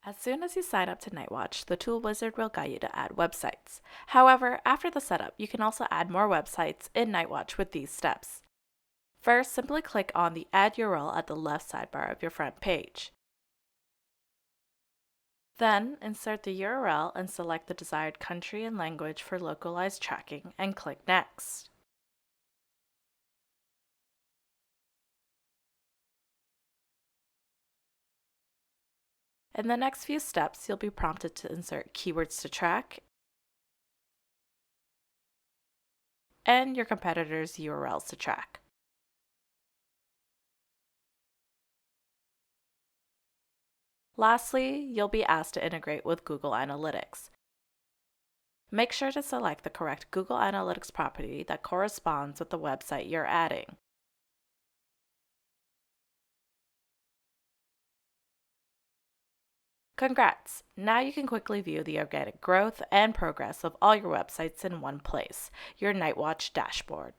As soon as you sign up to Nightwatch, the tool wizard will guide you to add websites. However, after the setup, you can also add more websites in Nightwatch with these steps. First, simply click on the Add URL at the left sidebar of your front page. Then, insert the URL and select the desired country and language for localized tracking and click Next. In the next few steps, you'll be prompted to insert keywords to track and your competitors' URLs to track. Lastly, you'll be asked to integrate with Google Analytics. Make sure to select the correct Google Analytics property that corresponds with the website you're adding. Congrats! Now you can quickly view the organic growth and progress of all your websites in one place, your Nightwatch dashboard.